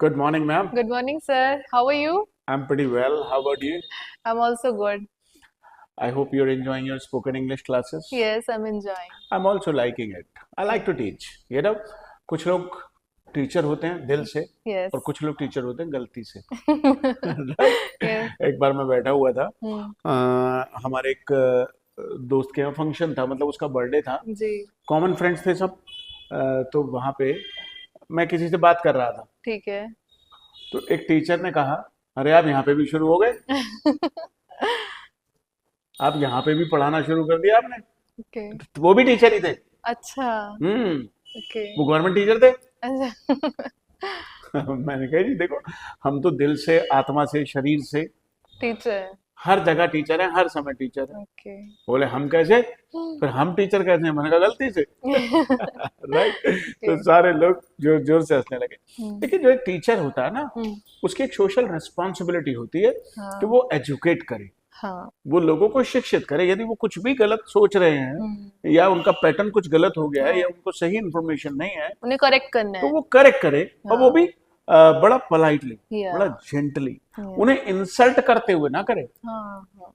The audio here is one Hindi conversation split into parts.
Good morning, ma'am. Good morning, sir. How are you? I'm pretty well. How about you? I'm also good. I hope you're enjoying your spoken English classes. Yes, I'm enjoying. I'm also liking it. I like Okay. to teach. कुछ लोग टीचर होते हैं दिल से और Yes. कुछ लोग टीचर होते हैं गलती से. राइट. Yes. एक बार मैं बैठा हुआ था. हम्म. हमारे एक दोस्त के यहाँ फंक्शन था, मतलब उसका बर्थडे था. जी. कॉमन फ्रेंड्स थे सब. तो वहाँ पे मैं किसी से बात कर रहा था. ठीक है. तो एक टीचर ने कहा, अरे आप यहाँ पे भी शुरू हो गए. आप यहाँ पे भी पढ़ाना शुरू कर दिया आपने. ओके. तो वो भी टीचर ही थे. अच्छा. हम्म. ओके. वो गवर्नमेंट टीचर थे. अच्छा. मैंने कहा जी देखो, हम तो दिल से, आत्मा से, शरीर से टीचर. हर जगह टीचर हैं, हर समय टीचर हैं. ओके. बोले हम कैसे, फिर हम टीचर कैसे हैं? मैंने कहा गलती से. राइट. तो सारे लोग जोर जोर से हंसने लगे. देखिए, जो एक टीचर होता है ना, उसकी एक सोशल रिस्पॉन्सिबिलिटी होती है कि वो एजुकेट करे. हाँ. वो लोगों को शिक्षित करे. यदि वो कुछ भी गलत सोच रहे हैं या उनका पैटर्न कुछ गलत हो गया है या उनको सही इन्फॉर्मेशन नहीं है, उन्हें करेक्ट करना तो है. वो करेक्ट करे. और वो भी बड़ा पोलाइटली, Yeah. बड़ा जेंटली. उन्हें इंसल्ट करते हुए ना करे. हाँ. हाँ.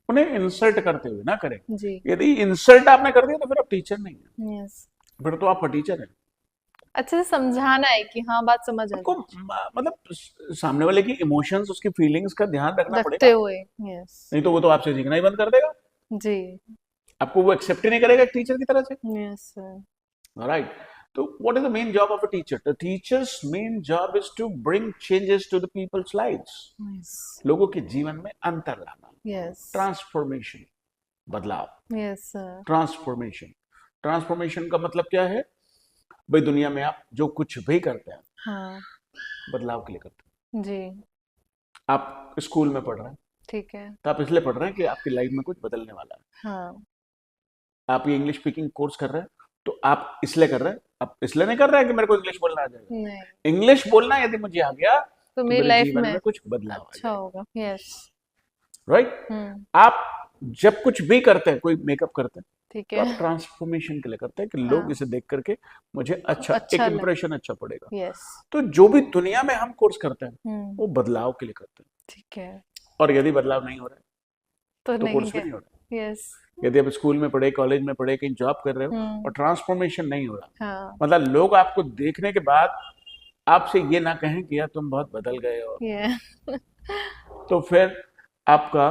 उन्हें इंसल्ट करते हुए ना करे. जी. यदि इंसल्ट आपने कर दिया तो फिर आप टीचर नहीं है, यस. फिर तो आप टीचर है. अच्छे से समझाना है कि हाँ बात समझ आ आपको जाए. मतलब सामने वाले की इमोशंस, उसकी फीलिंग्स का ध्यान रखना रखते पड़ेगा. हुए. यस. नहीं तो वो तो आपसे सीखना ही बंद कर देगा. जी. आपको वो एक्सेप्ट ही नहीं करेगा एक टीचर की तरह से. Yes sir. Right. So, what is the main job of a teacher? The teacher's main job is to bring changes to the people's lives. Yes. लोगों के जीवन में अंतर लाना. यस. ट्रांसफॉर्मेशन, बदलाव. Yes sir. ट्रांसफॉर्मेशन. ट्रांसफॉर्मेशन का मतलब क्या है? भाई, दुनिया में आप जो कुछ भी करते हैं, हाँ. बदलाव के लिए करते जी. हैं. आप स्कूल में पढ़ रहे हैं, ठीक है. तो आप इसलिए पढ़ रहे हैं कि आपकी लाइफ में कुछ बदलने वाला है. हाँ. आप ये इंग्लिश स्पीकिंग कोर्स कर रहे हैं, तो आप इसलिए कर रहे हैं. आप इसलिए नहीं कर रहे हैं कि मेरे को इंग्लिश बोलना आ जाएगा. नहीं. इंग्लिश बोलना यदि मुझे आ गया तो तो मेरी मेरे लाइफ जीवन में में कुछ बदलाव आ अच्छा जाएगा. होगा. यस. राइट. हम्म. आप जब कुछ भी करते हैं, कोई मेकअप करते हैं, ठीक तो है. आप ट्रांसफॉर्मेशन के लिए करते हैं कि लोग हाँ. इसे देख करके मुझे अच्छा, एक अच्छा लग. इंप्रेशन अच्छा पड़ेगा. यस. तो जो भी दुनिया में हम कोर्स करते हैं, हम्म. वो बदलाव के लिए करते हैं. ठीक है. और यदि बदलाव नहीं हो रहा है तो तो नहीं कोर्स भी है. नहीं हो रहा है. यस. यदि आप स्कूल में पढ़े, कॉलेज में पढ़े, कहीं जॉब कर रहे हो हम्म. और ट्रांसफॉर्मेशन नहीं हो रहा, हाँ. मतलब लोग आपको देखने के बाद आपसे ये ना कहें कि यार तुम बहुत बदल गए हो, ये. तो फिर आपका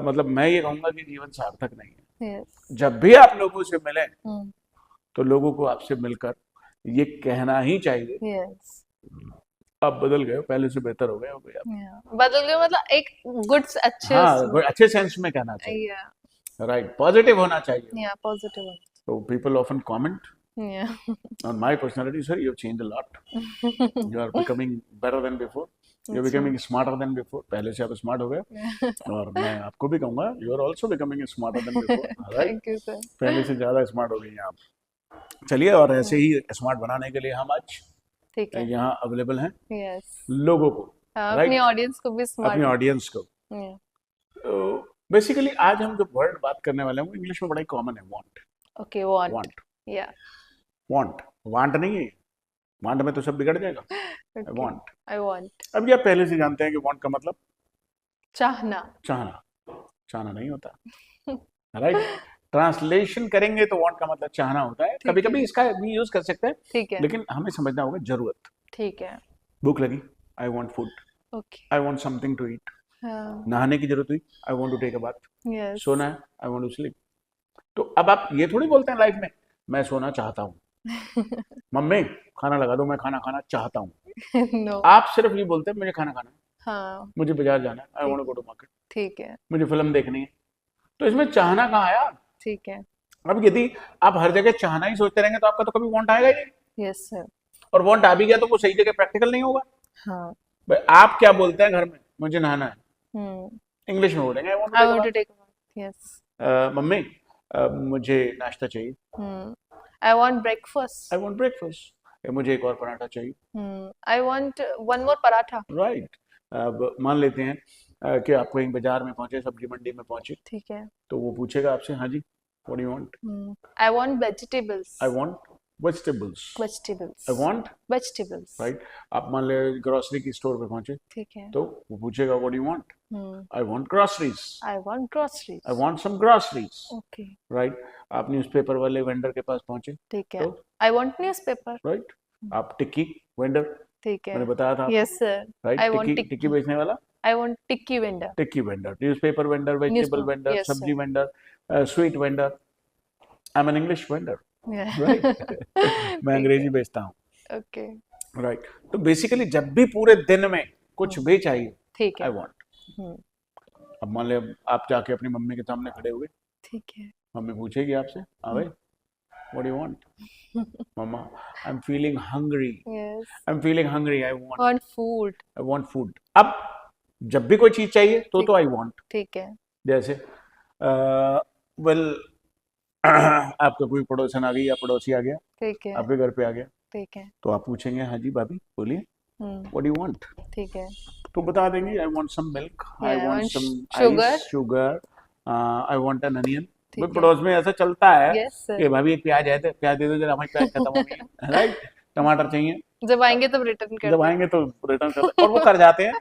मतलब मैं ये कहूंगा कि जीवन सार्थक नहीं है. यस. जब भी आप लोगों से मिलें, हम्म. तो लोगों को आपसे मिलकर ये कहना ही चाहिए, यस. आप बदल गए हो, पहले से बेहतर हो गए आप. बदल गए मतलब एक गुड अच्छे हाँ, उसमें. कोई अच्छे सेंस में कहना चाहिए. या. राइट. पॉजिटिव होना चाहिए. या पॉजिटिव. तो पीपल ऑफन कमेंट या. on my personality, sir, you've changed a lot. You are becoming better than before. You're becoming smarter than before. पहले से आप स्मार्ट हो गए. और मैं आपको भी कहूंगा, you are also becoming smarter than before. Right? Thank you sir. पहले से ज्यादा स्मार्ट हो गई हैं आप. चलिए, और ऐसे ही स्मार्ट बनाने के लिए हम आज ठीक है. यहाँ अवेलेबल हैं यस. लोगों को, अपनी राइट, ऑडियंस को भी अपनी स्मार्ट. ऑडियंस को. बेसिकली आज हम जो वर्ड बात करने वाले हैं वो इंग्लिश में बड़ा ही कॉमन है. वांट. ओके. वांट. वांट. या. वांट. वांट नहीं है. वांट में तो सब बिगड़ जाएगा. आई ओके. वांट. I want. अब ये आप पहले से जानते हैं कि वांट का मतलब चाहना. चाहना. चाहना नहीं होता. राइट. ट्रांसलेशन करेंगे तो वांट का मतलब चाहना होता है. कभी कभी इसका भी यूज कर सकते हैं, ठीक है. लेकिन हमें समझना होगा जरूरत. ठीक है. भूख लगी, I want food. Okay. I want something to eat. हाँ. नहाने की जरूरत हुई, I want to take a bath. Yes. सोना है, आई वांट टू स्लीप. तो अब आप ये थोड़ी बोलते हैं लाइफ में, मैं सोना चाहता हूँ, मम्मी खाना लगा दो, मैं खाना खाना चाहता हूँ. नो. आप सिर्फ ये बोलते हैं मुझे खाना खाना है, हाँ. मुझे बाजार जाना है, I want to go to market, ठीक है. मुझे फिल्म देखनी है. तो इसमें चाहना कहाँ आया? ठीक है. अब यदि आप हर जगह चाहना ही सोचते रहेंगे तो आपका तो कभी वांट आएगा ही नहीं. Yes sir. और वांट आ भी गया तो वो सही जगह प्रैक्टिकल नहीं होगा. हाँ. भाई, आप क्या बोलते हैं घर में? मुझे नहाना है. हम्म. इंग्लिश में बोलेंगे I want I want to to take a bath. Yes. मम्मी मुझे नाश्ता चाहिए, I want breakfast. I want breakfast. मुझे एक और पराठा चाहिए. I want one more paratha. Right. अब मान लेते हैं कि आप कहीं बाजार में पहुंचे, सब्जी मंडी में पहुंचे, ठीक है. तो वो पूछेगा आपसे, हाँ जी, what do you want? I want vegetables. I want vegetables. Vegetables. I want, Vegetables. right? आप मान ले ग्रोसरी की स्टोर पे पहुंचे ठीक है. तो वो पूछेगा what do you want? I want groceries. I want groceries. I want some groceries. Okay. Right? आप न्यूज़पेपर वाले वेंडर के पास पहुंचे ठीक है. तो I want newspaper. राइट आप टिक्की वेंडर ठीक है. मैंने बताया था Yes sir. Right I want tikki tikki. टिक्की बेचने वाला I want tikki vendor. Tikki vendor newspaper vendor vegetable Newspaper. Vendor Yes, सब्जी sir. Vendor sweet vendor I am an English vendor Yeah. Right मैं अंग्रेजी बेचता हूँ Okay. राइट तो बेसिकली जब भी पूरे दिन में कुछ भी चाहिए ठीक आई है. वांट हम्म. अब मान ले आप जाके अपनी मम्मी के सामने खड़े हुए ठीक है. मम्मी पूछेगी आपसे हाँ भाई व्हाट डू यू वांट मम्मा I am feeling hungry Yes. I am feeling hungry I Want food. Want food अब जब भी कोई चीज चाहिए तो आई वांट ठीक है. जैसे वेल आपका कोई पड़ोसन आ गई या पड़ोसी आ गया ठीक है. आपके घर पे आ गया ठीक है. तो आप पूछेंगे हाँ जी भाभी बोलिए हम्म. व्हाट डू यू वांट ठीक है. तो बता देंगे I want some milk I Yeah, I want want some sugar. Ice sugar I want an onion ठीक है. पड़ोस में ऐसा चलता है Yes sir. कि भाभी एक प्याज है तो प्याज दे दो जरा हमारी प्याज खत्म हो गई है राइट टमाटर चाहिए जब आएंगे तब रिटर्न कर जब दो. आएंगे तो रिटर्न कर दो और वो कर जाते हैं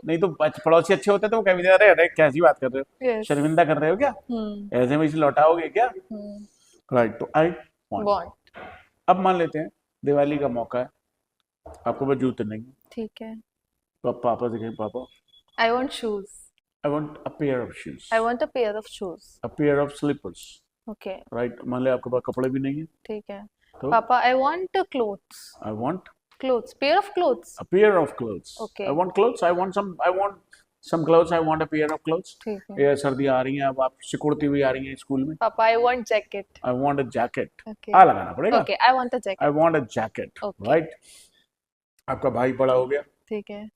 नहीं तो पड़ोसी अच्छे होते हैं तो वो कह भी दे अरे अरे कैसी बात कर रहे हो Yes. शर्मिंदा कर रहे हो क्या हम्म. ऐसे में इसे लौटाओगे क्या हम्म. राइट तो आई वांट Want. अब मान लेते हैं दिवाली का मौका है आपको बस जूते नहीं है ठीक है. तो आप पापा से कहें पापा I want shoes. I want a pair of shoes I want a pair of shoes. A pair of slippers Okay. Right मान ले आपके पास कपड़े भी नहीं है ठीक है. तो Papa, I want clothes. I want Clothes. Pair of clothes. a pair of clothes. Okay. I want clothes. I want some clothes. I want a pair of clothes. ठीक है. ये सर्दियाँ आ रही हैं अब आप सिकुड़ती हुई आ रही हैं स्कूल में Papa, I want jacket. I want a jacket. Okay. आ लगाना पड़ेगा Okay. I want a jacket. I want a jacket. Okay. Right? आपका भाई बड़ा हो गया ठीक है.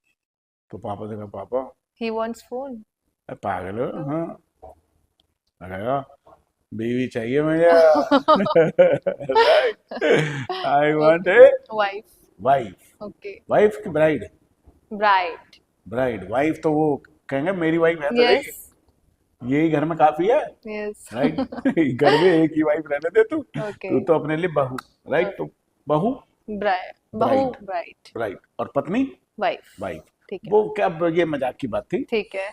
तो पापा से कहा पापा He wants phone. पागल हो हाँ अरे बीवी चाहिए मुझे I want a Wife. wife. Okay. Wife की ब्राइड Bride. ब्राइड वाइफ तो वो कहेंगे मेरी वाइफ है तो Yes. यही घर में काफी है Yes. राइट घर में एक ही वाइफ रहने दे तू Okay. तू तो अपने लिए बहू राइट तो बहू Bride. बहू. Bride. Bride. राइट और पत्नी Wife. वाइफ ठीक है. वो क्या अब ये मजाक की बात थी ठीक है.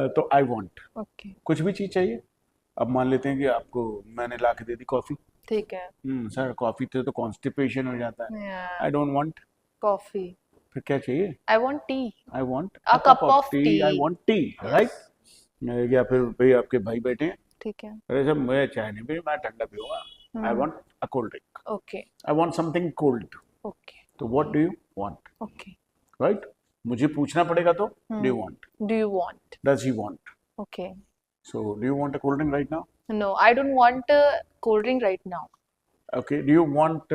तो आई वांट Okay. कुछ भी चीज चाहिए अब मान लेते हैं कि आपको मैंने ला के दे दी कॉफी ठीक है. सर कॉफी से तो कॉन्स्टिपेशन हो जाता है Yeah. I don't want Coffee. फिर क्या चाहिए I want tea. I want A cup of tea. I want T right या फिर भाई आपके भाई बैठे हैं ठीक है. अरे सर मुझे चाय नहीं पी मैं ठंडा पीऊंगा I want a cold drink Okay. I want something cold Okay. तो what do you want Okay. Right मुझे पूछना पड़ेगा तो do you want Do you want? Does he want Okay. So do you want a cold drink right now No, I don't want a cold drink right now. Okay do you want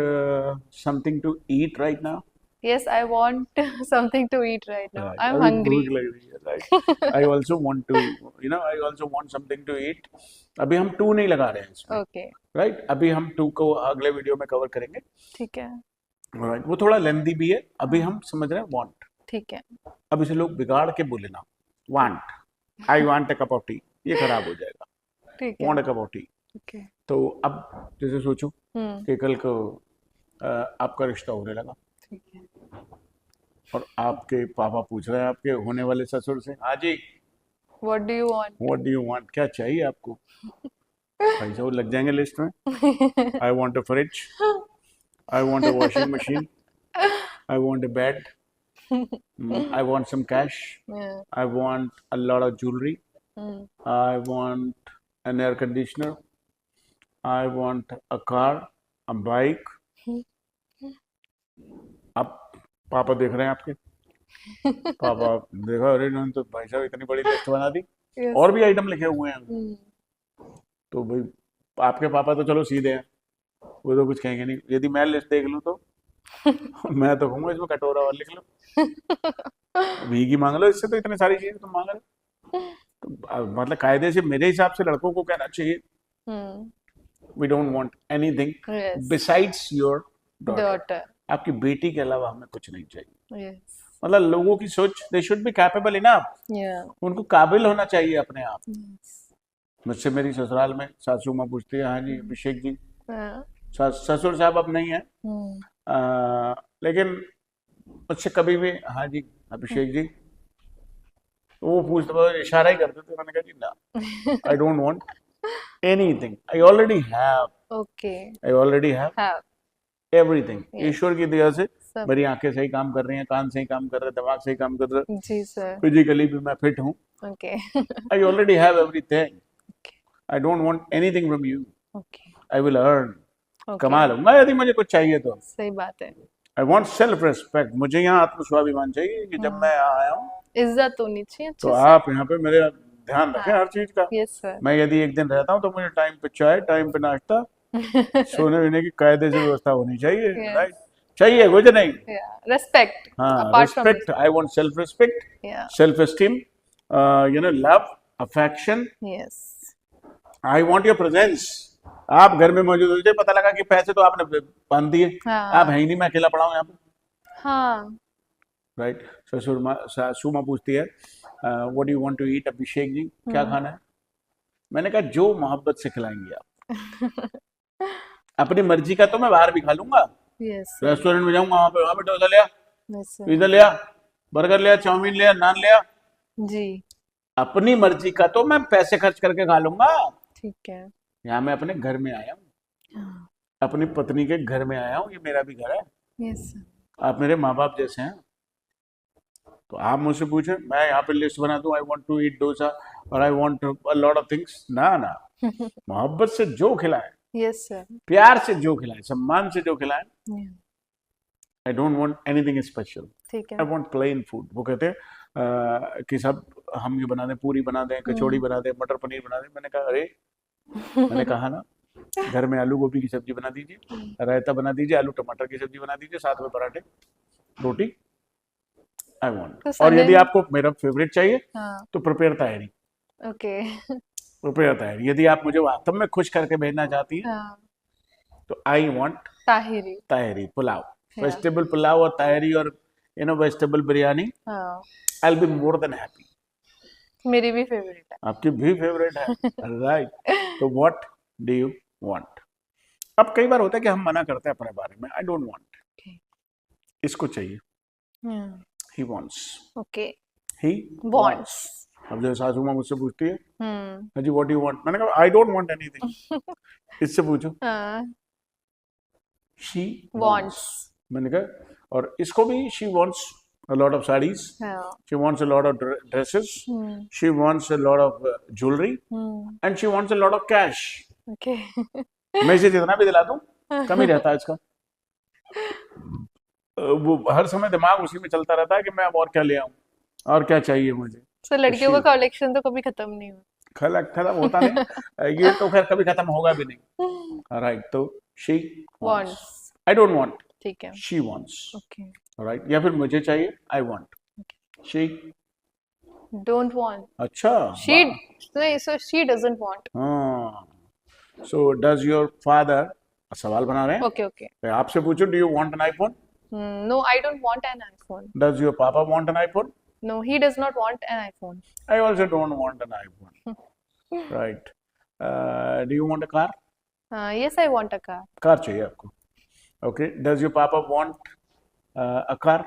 something to eat right now Yes, I want something to eat right now. I'm अभी hungry. भूख लग रही है right I also want to I also want something to eat अभी हम टू नहीं लगा रहे हैं इसमें Okay. राइट अभी हम टू को अगले वीडियो में कवर करेंगे ठीक है. राइट वो थोड़ा लेंथी भी है अभी हम समझ रहे हैं वांट ठीक है. अब इसे लोग बिगाड़ के बोले ना want I want a cup of T ये खराब हो जाएगा ठीक है. Want a cup of T Okay. तो अब जैसे सोचो हम्म. कि कल को आपका रिश्ता होने लगा ठीक है. और आपके पापा पूछ रहे हैं आपके होने वाले ससुर से हाँ जी What do you want? What do you want क्या चाहिए आपको भाई साहब लग जाएंगे लिस्ट में I want a fridge I want a washing machine I want a bed I want some cash Yeah. I want a lot of jewellery Hmm. I want an air conditioner. I want a car, a bike. अब पापा देख रहे हैं आपके पापा देखा अरे इन्होंने तो भाई साहब इतनी बड़ी लिस्ट बना दी Yes. और भी आइटम लिखे हुए हैं Hmm. तो भाई आपके पापा तो चलो सीधे हैं वो तो कुछ कहेंगे नहीं यदि मैं लिस्ट देख लूँ तो मैं तो कहूँगा इसमें कटोरा और लिख लो भीगी मांग लो इससे तो इतनी सारी चीजें तुम मांग रहे हो। तो मतलब कायदे से मेरे हिसाब से लड़कों को कहना चाहिए Hmm. We don't want anything Yes. Besides your daughter Daughter. आपकी बेटी के अलावा हमें कुछ नहीं चाहिए Yes. मतलब लोगों की सोच they should be capable enough Yeah. उनको काबिल होना चाहिए अपने आप Yes. मुझसे मेरी ससुराल में सासू माँ पूछती है हाँ जी अभिषेक जी ससुर साहब अब नहीं है, लेकिन मुझसे कभी भी हाँ जी अभिषेक जी, तो वो पूछते वो इशारा ही करते थे, मैंने कहा जी ना, आई don't want anything, I already have, Okay. I already have Have. Everything. Yes. ईश्वर की दया से सब। मेरी आंखें सही काम कर रही हैं, कान सही काम कर रहे हैं, दिमाग सही काम कर रहा है, जी सर। फिजिकली भी मैं फिट हूँ, Okay. I already have everything, I don't want anything from you, Okay. I will earn, Okay. कमा लूंगा यदि मुझे कुछ चाहिए तो। सही बात है। आई वांट सेल्फ रेस्पेक्ट, मुझे यहाँ आत्मस्वाभिमान चाहिए कि जब मैं यहाँ आया हूँ इज्जत होनी चाहिए तो अच्छे से। आप यहाँ पे मेरे ध्यान रखें हाँ। हर चीज का। Yes sir. मैं यदि एक दिन रहता हूँ तो मुझे टाइम पे चाय, टाइम पे नाश्ता, सोने वीने की कायदे से व्यवस्था होनी चाहिए, Yes. राइट? चाहिए कुछ नहीं, Respect. हाँ, Apart from respect, I want self respect, Yeah. Self esteem, you know, love, affection, Yes. I want your presence. आप घर में मौजूद हो, पता लगा कि पैसे तो आपने बांध दिए, हाँ। आप है ही नहीं, मैं अकेला पड़ा हूँ यहाँ पे, हाँ। राइट? सासू माँ पूछती है what you want to eat Abhishek ji, क्या खाना है? मैंने कहा जो मोहब्बत से खिलाएंगे आप। अपनी मर्जी का तो मैं बाहर भी खा लूंगा, Yes. रेस्टोरेंट में जाऊंगा, वहां पे वहां पे डोसा लिया, Yes sir. पिज्जा लिया, बर्गर लिया, चाउमीन लिया, नान लिया, जी। अपनी मर्जी का तो मैं पैसे खर्च करके खा लूंगा। ठीक है। यहाँ मैं अपने घर में आया हूँ, हाँ। अपनी पत्नी के घर में आया हूँ, ये मेरा भी घर है, Yes sir. आप मेरे माँ बाप जैसे हैं। तो आप मुझसे पूछें मैं यहाँ पे लिस्ट बना दूं, I want to eat dosa और I want a lot of things, ना ना, मोहब्बत से जो खिलाए, Yes sir. प्यार से जो खिलाए, सम्मान से जो खिलाए, Yeah. I don't want anything special, ठीक है। I want plain food. वो कहते हैं कि सब हम ये बना दें, पूरी बना दें, कचौड़ी बना दें, मटर पनीर बना दें। मैंने कहा अरे, मैंने कहा ना, घर में आलू गोभी की सब्जी बना दीजिए, रायता बना दीजिए, आलू टमाटर की सब्जी बना दीजिए, साथ में पराठे, रोटी, आई वांट। तो और Sunday यदि में- आपको मेरा फेवरेट चाहिए हाँ। तो prepare tahari, Okay. Prepare tahari. यदि आप मुझे वास्तव में खुश करके भेजना चाहती हैं हाँ। तो I want tahiri. Tahri pulao, Yeah. Vegetable pulao और ताहरी और यू नो वेजिटेबल बिरयानी, हाँ। I will be more than happy. मेरी भी फेवरेट है। आपकी भी फेवरेट है, राइट? तो व्हाट डू यू वांट? अब कई बार होता है कि हम मना करते हैं अपने बारे में, आई डोंट वांट, Okay. इसको चाहिए, Yeah. He wants, Okay. He Wants. अब जैसे सासू माँ मुझसे पूछती है हम्म। जी व्हाट डू यू वांट, मैंने कहा आई डोंट वांट एनीथिंग, इससे पूछो, हाँ। She Wants. मैंने कहा, और इसको भी she wants a lot of sarees, हाँ। she wants a lot of dresses, hmm. she wants a lot of jewelry, hmm. and she wants a lot of cash. Okay. मैं इसे जितना भी दिला दूं कम ही रहता है इसका, वो हर समय दिमाग उसी में चलता रहता है कि मैं अब और क्या ले आऊं, और क्या चाहिए मुझे। So लड़कियों का कलेक्शन तो कभी खत्म नहीं हुआ। खत्म होता नहीं, ये तो खैर कभी खत्म होगा भी नहीं, राइट? तो she wants, Wants. I don't want, ठीक है। she wants, Okay. राइट? या फिर मुझे चाहिए, I want, she, Don't want. अच्छा, She. नहीं, so she doesn't want. हाँ, so does your father, सवाल बना रहे हैं, Okay. Okay. तो आपसे पूछो do you want an iPhone? No, I don't want an iPhone. Does your papa want an iPhone? No, he does not want an iPhone. I also don't want an iPhone, right? Do you want a car? Yes, I want a car. Car चाहिए आपको, okay? Does your papa want a car?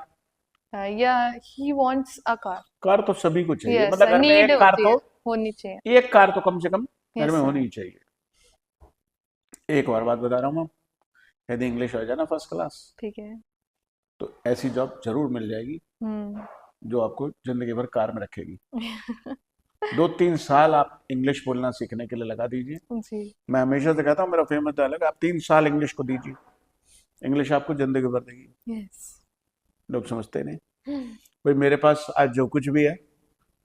Yeah, he wants a car. Car तो सभी को चाहिए, Yes, मतलब घर में need एक कार होती है, तो, होनी चाहिए। एक कार तो कम से कम घर Yes, में sir. होनी ही चाहिए। एक और बात बता रहा हूँ मैं, यदि इंग्लिश हो जाए ना फर्स्ट क्लास, ठीक है। तो ऐसी जॉब जरूर मिल जाएगी हम्म। जो आपको जिंदगी भर कार में रखेगी। 2-3 साल आप इंग्लिश बोलना सीखने के लिए लगा दीजिए। जी। मैं हमेशा से कहता हूँ, मेरा फेमस डायलॉग, आप 3 साल इंग्लिश को दीजिए, इंग्लिश आपको जिंदगी भर देगी। Yes. लोग समझते नहीं भाई, मेरे पास आज जो कुछ भी है,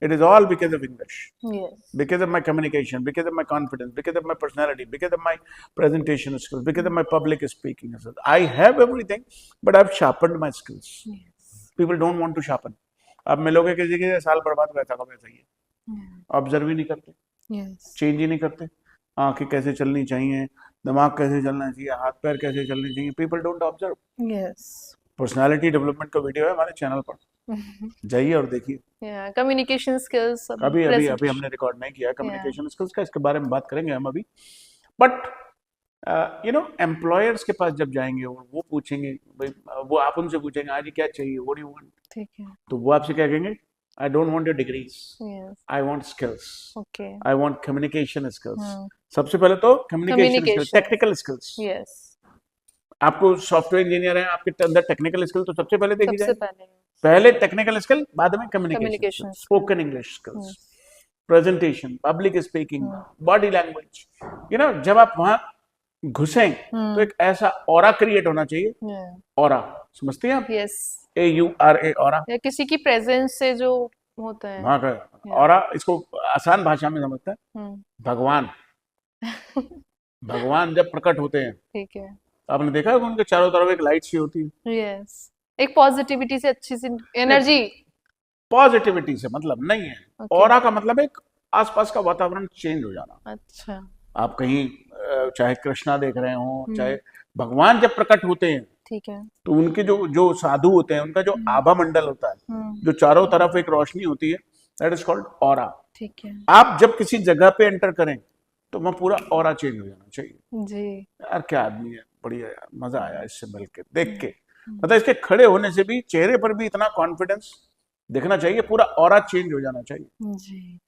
it is all because of English, Yes. because of my communication, because of my confidence, because of my personality, because of my presentation skills, because of my public speaking skills. I have everything, but I've sharpened my skills. Yes. People don't want to sharpen. अब मिलोगे किसी के साल बर्बाद वैसा का वैसा ही है, ऑब्जर्व ही नहीं करते, Yes. चेंज ही नहीं करते, आंखें कैसे चलनी चाहिए, दिमाग कैसे चलना चाहिए, हाथ पैर कैसे चलने चाहिए, people don't observe. Yes. Personality development का वीडियो है हमारे चैनल पर, जाइए और देखिए। Yeah. Communication skills. अभी अभी अभी हमने रिकॉर्ड नहीं किया कम्युनिकेशन स्किल्स का, इसके बारे में बात करेंगे हम अभी। बट एम्प्लॉयर्स के पास जब जाएंगे वो पूछेंगे भाई, वो आप उनसे पूछेंगे आज क्या चाहिए, व्हाट डू यू वांट, ठीक है. तो वो आपसे क्या कहेंगे, आई don't want your degrees, Yes. I want skills, Okay. I want communication skills. Hmm. सबसे पहले तो communication skills, Communication. Technical skills. Yes. आपको सॉफ्टवेयर इंजीनियर है, आपके अंदर टेक्निकल स्किल तो सबसे पहले देखी सबसे जाए. पहले. पहले टेक्निकल स्किल, बाद में communication, Communication skill. Spoken English skills, presentation, public speaking, body language. जब आप वहां घुसें तो एक ऐसा ऑरा क्रिएट होना चाहिए. Yeah. ऑरा समझते हैं आप? Yes. AURA, aura. या किसी की प्रेजेंस से जो होता है. वहां का ऑरा, इसको आसान भाषा में समझते हैं, हम्म. भगवान. भगवान जब प्रकट होते हैं, ठीक है. आपने देखा है कि उनके चारों तरफ एक लाइट सी होती है. Yes. एक पॉजिटिविटी से अच्छी सी एनर्जी. पॉजिटिविटी से मतलब नहीं है. Okay. ऑरा का मतलब एक आसपास का वातावरण चेंज हो जाना. अच्छा. आप कहीं चाहे कृष्णा देख रहे हो, चाहे भगवान जब प्रकट होते हैं, ठीक है. तो उनके जो जो साधु होते हैं, उनका जो आभा मंडल होता है, जो चारों तरफ एक रोशनी होती है, दैट इज कॉल्ड ऑरा. ठीक है. आप जब किसी जगह पे एंटर करें तो वहाँ पूरा ऑरा चेंज हो जाना चाहिए. जी. यार क्या आदमी है, बढ़िया यार, मजा आया इससे मिल के, देख के. मतलब इसके खड़े होने से भी चेहरे पर भी इतना कॉन्फिडेंस दिखना चाहिए, पूरा ऑरा चेंज हो जाना चाहिए. जी.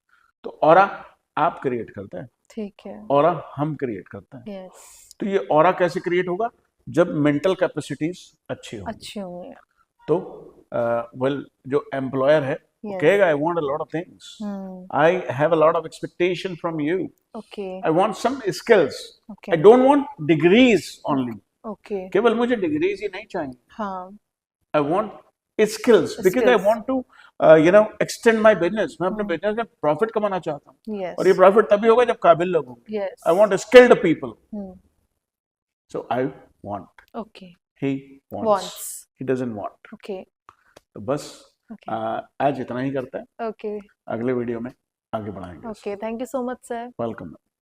तो ऑरा आप क्रिएट करते हैं, ठीक है. ऑरा हम क्रिएट करते हैं. यस. तो ये ऑरा कैसे क्रिएट होगा, जब मेंटल कैपेसिटीज अच्छी होंगी. अच्छी होंगी. तो जो एम्प्लॉयर है वो Yes. कहेगा, I want a lot of things, I have a lot of expectation from you, okay. I want some skills, okay. I don't want degrees only. Okay. केवल मुझे डिग्रीज ही नहीं चाहिए, हाँ. I want skills, because I Skills. Want to extend my business. मैं अपने बिजनेस में प्रॉफिट कमाना चाहता हूँ, यस. और ये प्रॉफिट तभी होगा जब काबिल लोग होंगे. Yes. I want skilled people, so I want, okay. He wants, Wants. He doesn't want. Okay. तो बस ओके. आज इतना ही करते हैं. ओके. अगले वीडियो में आगे बढ़ाएंगे. Okay. Thank you so much sir. Welcome.